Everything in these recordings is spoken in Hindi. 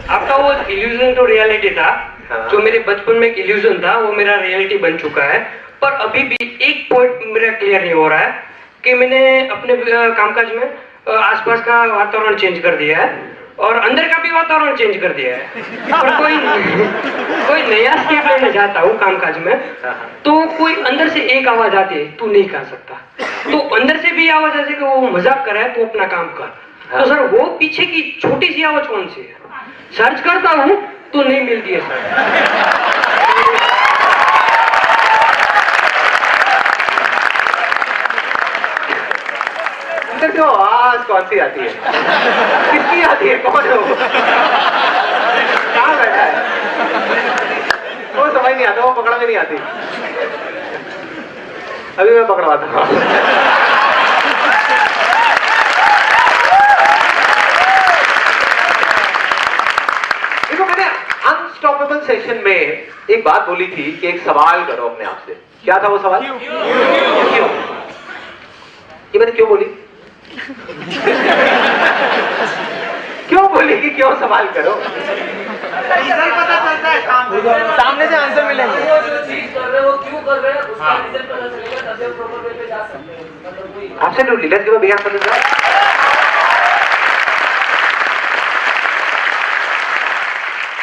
आपका वो इल्यूजन तो रियलिटी था, जो मेरे बचपन में एक इल्यूजन था वो मेरा रियलिटी बन चुका है। पर अभी भी एक पॉइंट मेरा क्लियर नहीं हो रहा है कि मैंने अपने कामकाज में आसपास का वातावरण चेंज कर दिया है और अंदर का भी वातावरण चेंज कर दिया है। और कोई नया स्टेप लेने जाता हूँ कामकाज में, तो कोई अंदर से एक आवाज आती है, तू नहीं कर सकता। तो अंदर से भी आवाज आती है कि वो मजाक कर रहा है, तू अपना काम कर। तो सर वो पीछे की छोटी सी आवाज कौन सी है? सर्च करता हूँ तो नहीं मिलती है सर। अंदर से आवाज कौन सी आती है? किसकी आती है? कौन है वो? कहाँ बैठा है? वो समझ नहीं आता, वो पकड़ा में नहीं आती। अभी मैं पकड़वाता हूँ। देखो, मैंने अनस्टॉपेबल सेशन में एक बात बोली थी कि एक सवाल करो अपने आप से। क्या था वो सवाल? क्यों? ये मैंने क्यों बोली? क्यों बोली कि क्यों सवाल करो? रिजल्ट पता चलता है सामने से आंसर मिलेंगे। वो जो चीज कर रहे हो क्यों कर रहे हो उसका रिजल्ट पता चलेगा, तभी हम प्रॉपर वे पे जा सकते हैं। मतलब वही absolutely, let's give a big hand for this.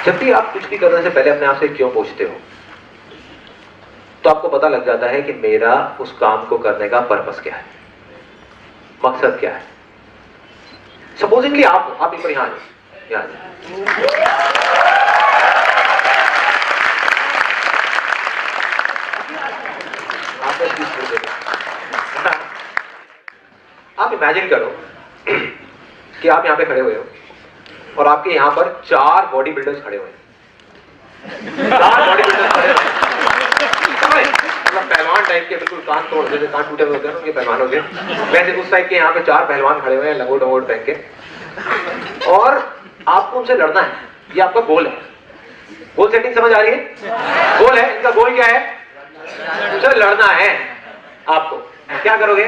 जब भी आप कुछ भी करने से पहले अपने आप से क्यों पूछते हो, तो आपको पता लग जाता है कि मेरा उस काम को करने का पर्पस क्या है, मकसद क्या है। सपोजिंगली आप एक बार यहां आप इमेजिन करो कि आप यहां पे खड़े हुए हो और आपके यहां पर 4 बॉडी बिल्डर्स खड़े हुए हैं। 4 बॉडी बिल्डर्स खड़े हुए हैं, मतलब पहलवान टाइप के, बिल्कुल कान तोड़ देते, कान टूटे हुए होते हैं उनके पहलवान हो गए वैसे। उस टाइप के यहाँ पे 4 पहलवान खड़े हुए हैं लंगोट वंगोट पहन के, और आपको उनसे लड़ना है। ये आपका गोल है। गोल सेटिंग समझ आ रही है? गोल है, इनका गोल क्या है? उनसे लड़ना है आपको। क्या करोगे?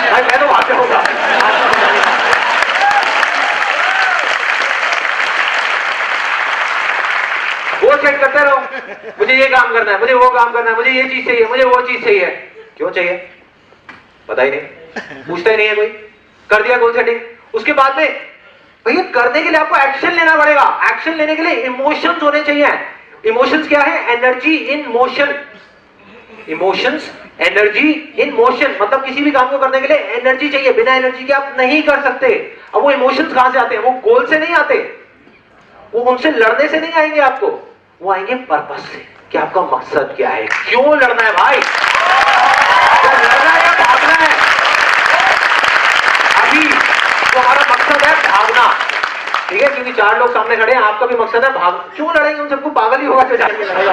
मैं तो वहां से होगा। वो सेट करते रहो, मुझे ये काम करना है, मुझे वो काम करना है, मुझे ये चीज चाहिए, मुझे वो चीज चाहिए। क्यों चाहिए? पता ही नहीं, पूछता ही नहीं है कोई। कर दिया गोल सेटिंग, उसके बाद में भैया करने के लिए आपको एक्शन लेना पड़ेगा। एक्शन लेने के लिए इमोशंस होने चाहिए। इमोशंस क्या है? Energy in motion. Emotions, energy in motion, मतलब किसी भी काम को करने के लिए एनर्जी चाहिए। बिना एनर्जी के आप नहीं कर सकते। अब वो इमोशंस कहां से आते हैं? वो गोल से नहीं आते, वो उनसे लड़ने से नहीं आएंगे आपको, वो आएंगे पर्पस से कि आपका मकसद क्या है, क्यों लड़ना है भाई, लड़ना है या भागना है। अभी तुम्हारा मकसद है भागना, ठीक है, क्योंकि 4 लोग सामने खड़े हैं, आपका भी मकसद है भाग। क्यों लड़ेंगे? उन सबको पागल ही होगा जो जाके लड़ेगा,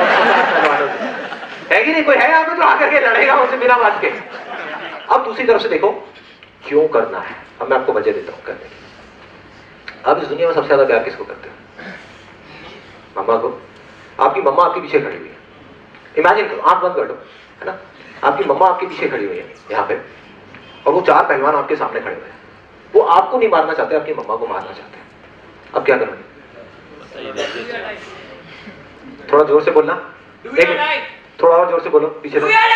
है कि नहीं? कोई है यहाँ पे जो आकर के लड़ेगा उनसे बिना बात के? अब दूसरी तरफ से देखो, क्यों करना है। अब मैं आपको वजह देता हूं करने की। अब इस दुनिया में सबसे ज्यादा प्यार किसको करते हो? मम्मा को। आपकी मम्मा आपके पीछे खड़ी हुई है। इमेजिन करो, आंख बंद कर दो, है ना, आपकी मम्मा आपके पीछे खड़ी हुई है यहाँ पे, और वो 4 पहलवान आपके सामने खड़े हुए हैं। वो आपको नहीं मारना चाहते, आपकी मम्मा को मारना चाहते हैं। अब क्या करोगे? थोड़ा जोर से बोलना, थोड़ा और जोर से बोलो, पीछे तो यार,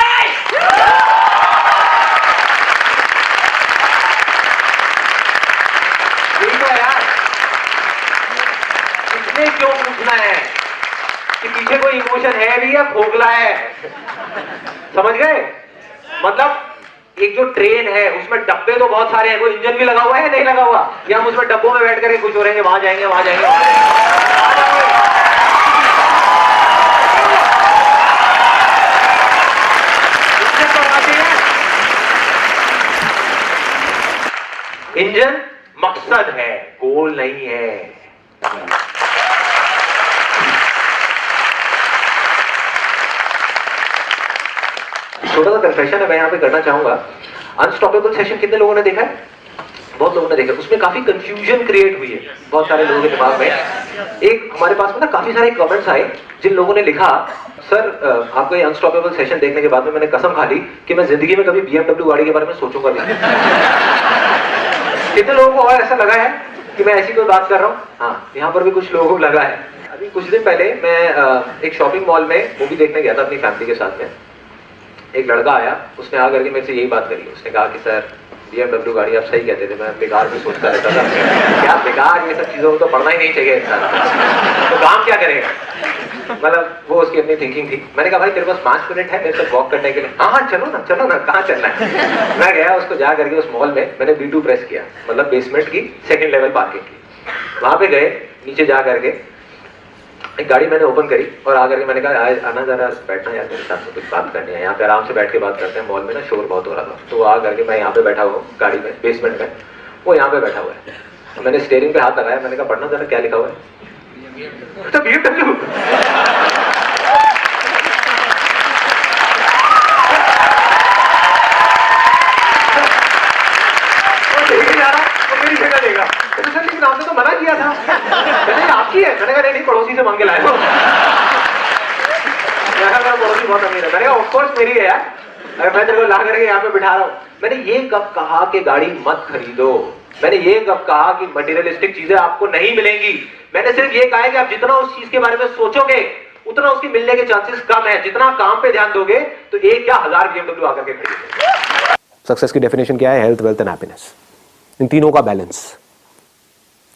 इसमें क्यों पूछना है कि पीछे कोई इमोशन है भी या खोखला है? समझ गए? मतलब एक जो ट्रेन है उसमें डब्बे तो बहुत सारे हैं, कोई इंजन भी लगा हुआ है नहीं लगा हुआ, या हम उसमें डब्बों में बैठ करके खुश हो रहे हैं, वहां जाएंगे वहां जाएंगे वहां जाएंगे। इंजन मकसद है, गोल नहीं है। छोटा सा कन्फेशन है मैं यहाँ पे करना चाहूंगा। अनस्टॉपेबल सेशन कितने लोगों ने देखा है? बहुत लोगों ने देखा। उसमें काफी कंफ्यूजन क्रिएट हुई है बहुत सारे लोगों के दिमाग में। एक हमारे पास में ना काफी सारे कमेंट्स आए जिन लोगों ने लिखा, सर आपको ये अनस्टॉपेबल सेशन देखने के बाद में मैंने कसम खा ली कि मैं जिंदगी में कभी BMW गाड़ी के बारे में सोचूंगा नहीं। कितने लोगों को और ऐसा लगा है कि मैं ऐसी कोई बात कर रहा हूँ? हाँ, यहाँ पर भी कुछ लोगों को लगा है। अभी कुछ दिन पहले मैं एक शॉपिंग मॉल में मूवी देखने गया था अपनी फैमिली के साथ में। एक लड़का आया, उसने आकर के मेरे से यही बात करी। उसने कहा कि सर BMW गाड़ी, आप सही कहते थे, मैं बेकार भी सोचता रहता था, क्या बेकार ये सब चीज़ों को तो पढ़ना ही नहीं चाहिए इंसान, तो काम क्या करेगा। मतलब वो उसकी अपनी थिंकिंग थी। मैंने कहा भाई तेरे पास 5 मिनट है मेरे साथ वॉक करने के लिए? हाँ चलो ना कहाँ चलना है। मैं गया, उसको जा करके उस मॉल में मैंने B2 प्रेस किया, मतलब बेसमेंट की 2nd लेवल पार्किंग की। वहाँ पे गए, नीचे जा करके एक गाड़ी मैंने ओपन करी और आकर के मैंने कहा आना जरा बैठना यार, मेरे साथ में कुछ बात करनी है, यहाँ पे आराम से बैठ के बात करते हैं। मॉल में ना शोर बहुत हो रहा था, तो वो आ करके मैं यहाँ पे बैठा हुआ गाड़ी में बेसमेंट में, वो यहाँ पे बैठा हुआ है। तो मैंने स्टीयरिंग पे हाथ लगाया, मैंने कहा पढ़ना जरा क्या लिखा हुआ है। तो BMW। मेरी जगह देगा तो सर, लेकिन आपने तो मना किया था। मैंने आपकी है, मैंने कहा नहीं पड़ोसी से मांग के लाया हो। मेरा पड़ोसी बहुत अमीर है। मैंने कहा ऑफ कोर्स मेरी है यार, अगर मैं तेरे को ला करके यहाँ पे बिठा रहा हूँ। मैंने ये कब कहा कि गाड़ी मत खरीदो, मैंने ये कब कहा कि मटेरियलिस्टिक चीजें आपको नहीं मिलेंगी। मैंने सिर्फ ये कहा है कि आप जितना उस चीज के बारे में सोचोगे उतना उसकी मिलने के चांसेस कम है। जितना काम पे ध्यान दोगे तो 1 या 1000 BMW आकर के खरीदोगे। सक्सेस की डेफिनेशन क्या है? हेल्थ, वेल्थ एंड हैप्पीनेस, इन तीनों का बैलेंस।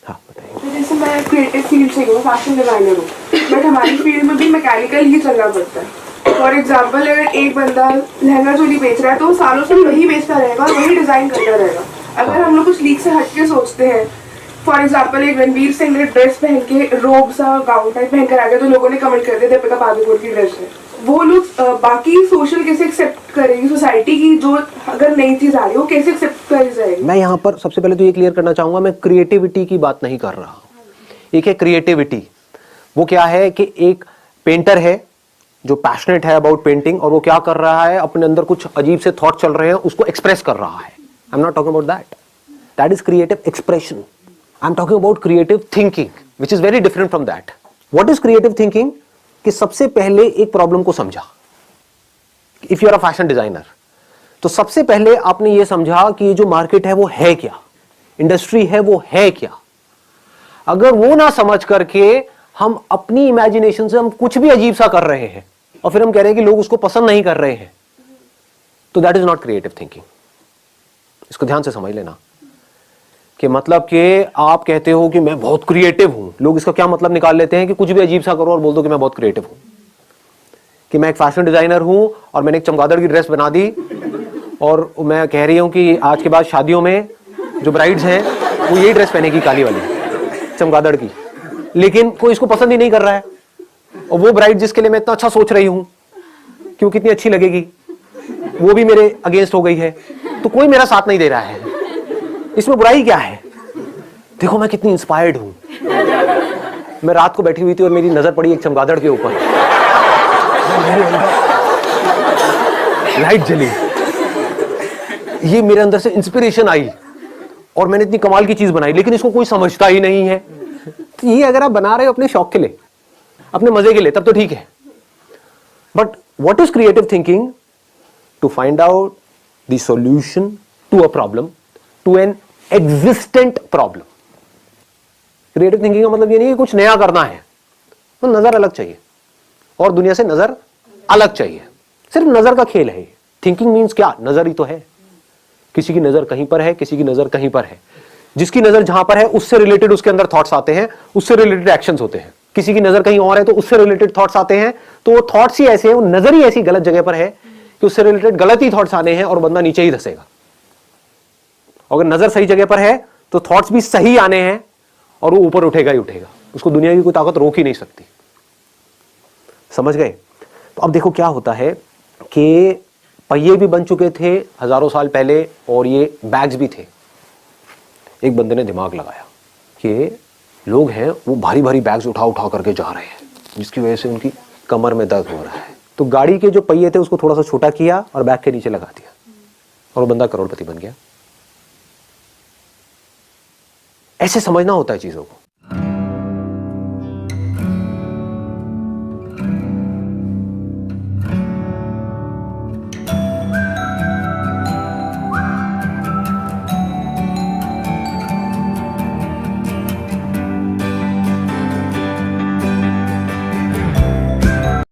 हाँ बताइए। जैसे मैं क्रिएटिव फील्ड से हूँ, फैशन डिजाइनर हूँ, बट हमारी फील्ड में भी मैकेनिकल ही चलना पड़ता है। फॉर एग्जाम्पल अगर एक बंदा लहंगा चोली बेच रहा है तो वो सालों से वही बेचता रहेगा और वही डिजाइन करता रहेगा। अगर हम लोग कुछ लीक से हटके सोचते हैं, फॉर एग्जाम्पल एक रणवीर सिंह ने ड्रेस पहन के रोब सा गाउन टाइप पहन कर आ गया तो लोगों ने कमेंट कर दिया दीपिका पादुकोण की ड्रेस है। वो लोग बाकी सोशल कैसे एक्सेप्ट करेंगे, सोसाइटी की जो अगर नई चीज आ रही है वो कैसे एक्सेप्ट करी जाएगी? मैं यहाँ पर सबसे पहले तो ये क्लियर करना चाहूंगा, मैं क्रिएटिविटी की बात नहीं कर रहा। एक है क्रिएटिविटी, वो क्या है कि एक पेंटर है जो पैशनेट है अबाउट पेंटिंग और वो क्या कर रहा है, अपने अंदर कुछ अजीब से थॉट चल रहे हैं उसको एक्सप्रेस कर रहा है। I am not talking about that, that is creative expression. I am talking about creative thinking which is very different from that. What is creative thinking? कि सबसे पहले एक प्रॉब्लम को समझा। If you are a fashion designer तो सबसे पहले आपने ये समझा कि ये जो मार्केट है वो है क्या, इंडस्ट्री है वो है क्या। अगर वो ना समझ करके हम अपनी इमेजिनेशन से हम कुछ भी अजीब सा कर रहे हैं और फिर हम कह रहे हैं कि लोग उसको पसंद नहीं कर रहे हैं, तो that is not creative thinking. इसको ध्यान से समझ लेना कि मतलब कि आप कहते हो कि मैं बहुत क्रिएटिव हूं, लोग इसका क्या मतलब निकाल लेते हैं कि कुछ भी अजीब सा करो और बोल दो कि मैं बहुत क्रिएटिव हूं, कि मैं एक फैशन डिजाइनर हूं और मैंने एक चमगादड़ की ड्रेस बना दी और मैं कह रही हूं कि आज के बाद शादियों में जो ब्राइड्स हैं वो यही ड्रेस पहनेगी, काली वाली चमगादड़ की, लेकिन कोई इसको पसंद ही नहीं कर रहा है। और वो ब्राइड जिसके लिए मैं इतना अच्छा सोच रही हूं कि वो कितनी अच्छी लगेगी, वो भी मेरे अगेंस्ट हो गई है, तो कोई मेरा साथ नहीं दे रहा है। इसमें बुराई क्या है? देखो मैं कितनी इंस्पायर्ड हूं। मैं रात को बैठी हुई थी और मेरी नजर पड़ी एक चमगादड़ के ऊपर, लाइट जली, ये मेरे अंदर से इंस्पिरेशन आई और मैंने इतनी कमाल की चीज बनाई, लेकिन इसको कोई समझता ही नहीं है। तो ये अगर आप बना रहे हो अपने शौक के लिए, अपने मजे के लिए, तब तो ठीक है। But what is creative thinking? To find out the solution to a problem, to an existent problem. Creative thinking का मतलब ये नहीं कि कुछ नया करना है, तो नजर अलग चाहिए और दुनिया से नजर अलग चाहिए। सिर्फ नजर का खेल है। थिंकिंग मीन्स क्या? नजर ही तो है। किसी की नजर कहीं पर है, किसी की नजर कहीं पर है। जिसकी नजर जहां पर है उससे रिलेटेड उसके अंदर थॉट्स आते हैं, उससे रिलेटेड एक्शंस होते हैं। किसी की नजर कहीं और है तो उससे रिलेटेड थॉट्स आते हैं, तो वो थॉट्स ही ऐसे हैं, वो नजर ही ऐसी गलत जगह पर है कि उससे रिलेटेड गलत ही थॉट्स आने हैं और बंदा नीचे ही धसेगा। अगर नजर सही जगह पर है तो थॉट्स भी सही आने हैं और वो ऊपर उठेगा ही उठेगा। उसको दुनिया की कोई ताकत रोक ही नहीं सकती। समझ गए? तो अब देखो क्या होता है कि पहिए भी बन चुके थे हजारों साल पहले और ये बैग्स भी थे। एक बंदे ने दिमाग लगाया कि लोग हैं वो भारी भारी बैग्स उठा उठा करके जा रहे हैं, जिसकी वजह से उनकी कमर में दर्द हो रहा है। तो गाड़ी के जो पहिए थे उसको थोड़ा सा छोटा किया और बैग के नीचे लगा दिया और वो बंदा करोड़पति बन गया। ऐसे समझना होता है चीजों को।